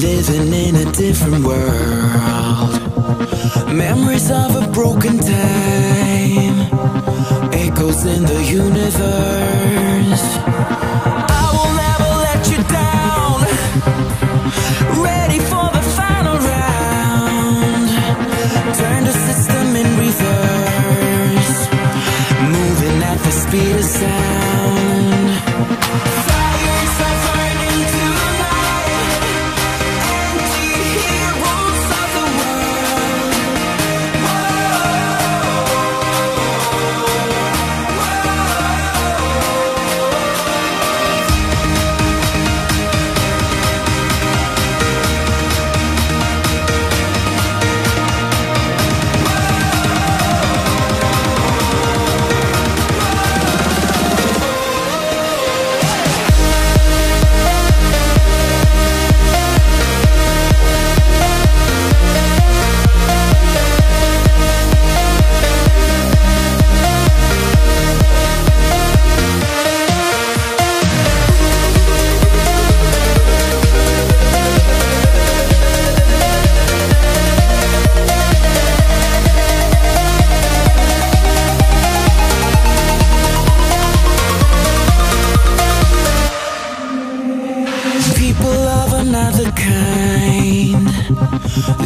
living in a different world. Memories of a broken time, echoes in the universe. I will never let you down. Ready for the final round. Turn the system in reverse, moving at the speed of sound. Fires are burning tonight, anti-heroes of the world.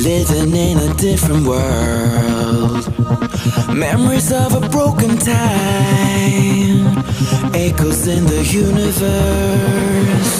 Living in a different world. Memories of a broken time, echoes in the universe.